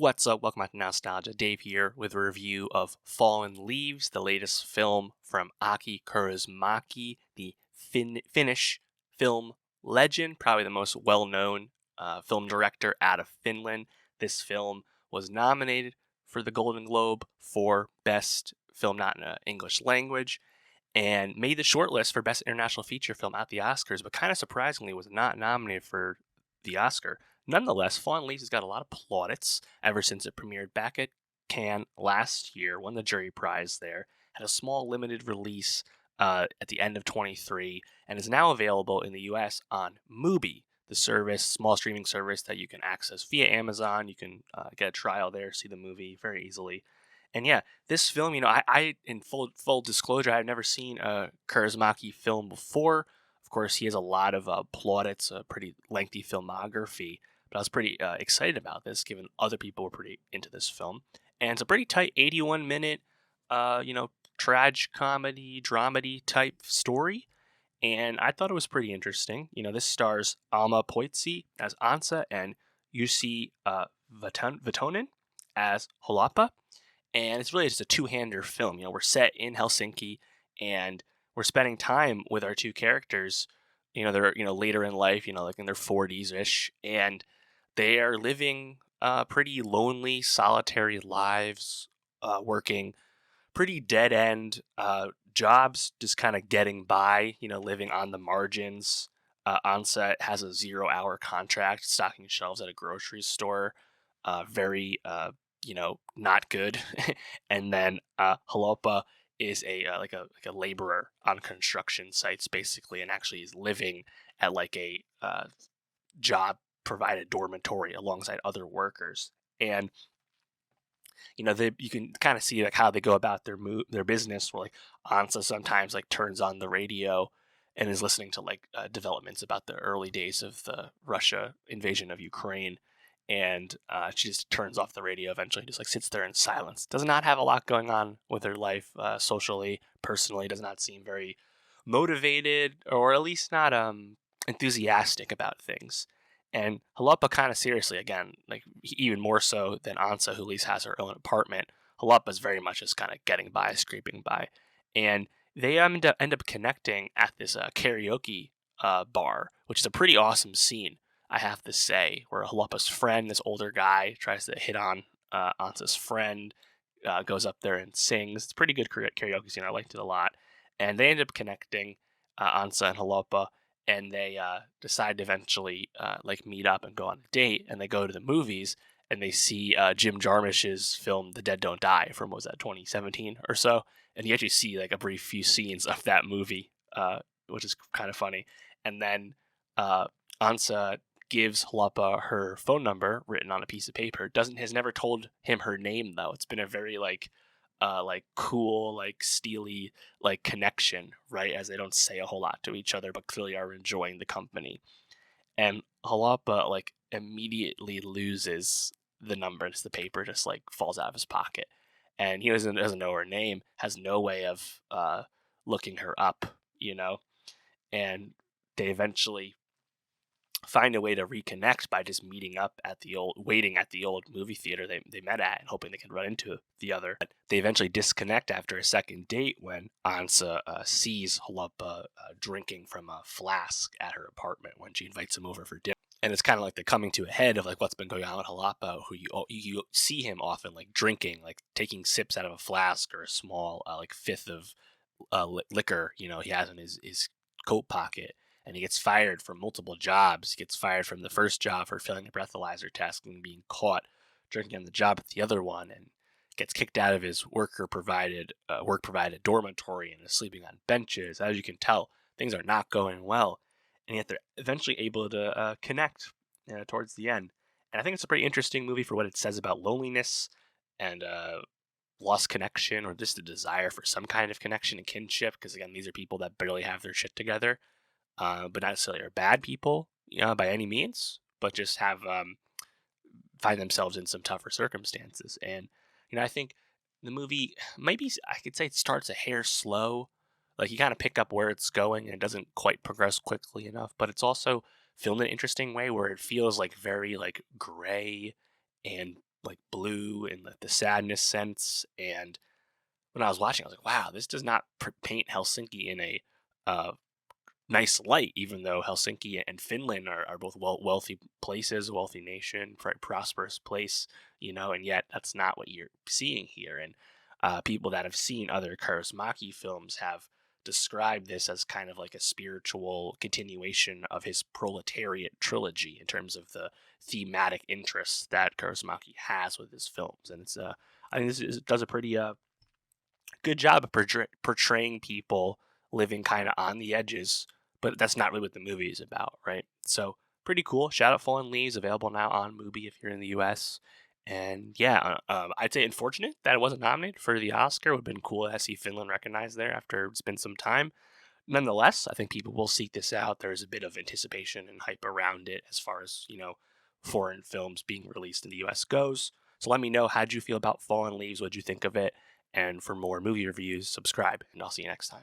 What's up? Welcome back to Nowstalgia. Dave here with a review of Fallen Leaves, the latest film from Aki Kaurismäki, the Finnish film legend, probably the most well-known film director out of Finland. This film was nominated for the Golden Globe for Best Film Not in English Language and made the shortlist for Best International Feature Film at the Oscars, but kind of surprisingly was not nominated for the Oscar. Nonetheless, Fallen Leaves has got a lot of plaudits ever since it premiered back at Cannes last year, won the jury prize there, had a small limited release at the end of 23, and is now available in the US on MUBI, the service, small streaming service that you can access via Amazon. You can get a trial there, see the movie very easily. And yeah, this film, I in full disclosure, I've never seen a Kaurismäki film before. Of course, he has a lot of plaudits, a pretty lengthy filmography, but I was pretty excited about this, given other people were pretty into this film. And it's a pretty tight 81-minute, trage comedy, dramedy type story. And I thought it was pretty interesting. This stars Alma Pöysti as Ansa and Jussi Vatanen as Holappa. And it's really just a two-hander film. We're set in Helsinki, and we're spending time with our two characters. They're later in life, like in their 40s ish, and they are living pretty lonely, solitary lives, working pretty dead end jobs, just kind of getting by. Living on the margins. Ansa has a 0-hour contract, stocking shelves at a grocery store. Very not good. And then Holappa is a laborer on construction sites, basically, and actually is living at like a job provided dormitory alongside other workers. And you can kind of see like how they go about their business. Where like Ansa sometimes like turns on the radio and is listening to like developments about the early days of the Russia invasion of Ukraine. And she just turns off the radio eventually, just like sits there in silence. Does not have a lot going on with her life socially, personally. Does not seem very motivated, or at least not enthusiastic about things. And Holappa kind of seriously, again, like even more so than Ansa, who at least has her own apartment. Holappa is very much just kind of getting by, scraping by. And they end up connecting at this karaoke bar, which is a pretty awesome scene, I have to say, where Holappa's friend, this older guy, tries to hit on Ansa's friend, goes up there and sings. It's a pretty good karaoke scene. I liked it a lot. And they end up connecting, Ansa and Holappa, and they decide to eventually meet up and go on a date. And they go to the movies, and they see Jim Jarmusch's film The Dead Don't Die from, what was that, 2017 or so? And you actually see like a brief few scenes of that movie, which is kind of funny. And then Ansa gives Holappa her phone number written on a piece of paper. Has never told him her name though. It's been a very cool, like steely, like connection, right? As they don't say a whole lot to each other, but clearly are enjoying the company. And Holappa like immediately loses the number. Just the paper just like falls out of his pocket, and he doesn't know her name. Has no way of looking her up, and they eventually find a way to reconnect by just waiting at the old movie theater they met at, and hoping they can run into the other. But they eventually disconnect after a second date when Ansa sees Holappa drinking from a flask at her apartment when she invites him over for dinner. And it's kind of like the coming to a head of like what's been going on with Holappa, who you see him often like drinking, like taking sips out of a flask or a small fifth of liquor, he has in his coat pocket. And he gets fired from multiple jobs. He gets fired from the first job for failing a breathalyzer test and being caught drinking on the job at the other one, and gets kicked out of his work provided dormitory and is sleeping on benches. As you can tell, things are not going well, and yet they're eventually able to connect towards the end. And I think it's a pretty interesting movie for what it says about loneliness and lost connection, or just a desire for some kind of connection and kinship. Because again, these are people that barely have their shit together. But not necessarily are bad people, by any means, but just have find themselves in some tougher circumstances. And I think the movie, maybe I could say, it starts a hair slow. Like you kind of pick up where it's going, and it doesn't quite progress quickly enough. But it's also filmed in an interesting way where it feels like very like gray and like blue and like the sadness sense. And when I was watching, I was like, wow, this does not paint Helsinki in a uh, nice light, even though Helsinki and Finland are both wealthy places, a wealthy nation, prosperous place, and yet that's not what you're seeing here. And people that have seen other Kaurismäki films have described this as kind of like a spiritual continuation of his proletariat trilogy in terms of the thematic interests that Kaurismäki has with his films. And I think does a pretty good job of portraying people living kind of on the edges, but that's not really what the movie is about, right? So pretty cool. Shout out Fallen Leaves, available now on MUBI if you're in the U.S. And yeah, I'd say unfortunate that it wasn't nominated for the Oscar. Would have been cool to see Finland recognized there after it's been some time. Nonetheless, I think people will seek this out. There's a bit of anticipation and hype around it as far as foreign films being released in the U.S. goes. So let me know, how'd you feel about Fallen Leaves? What'd you think of it? And for more movie reviews, subscribe, and I'll see you next time.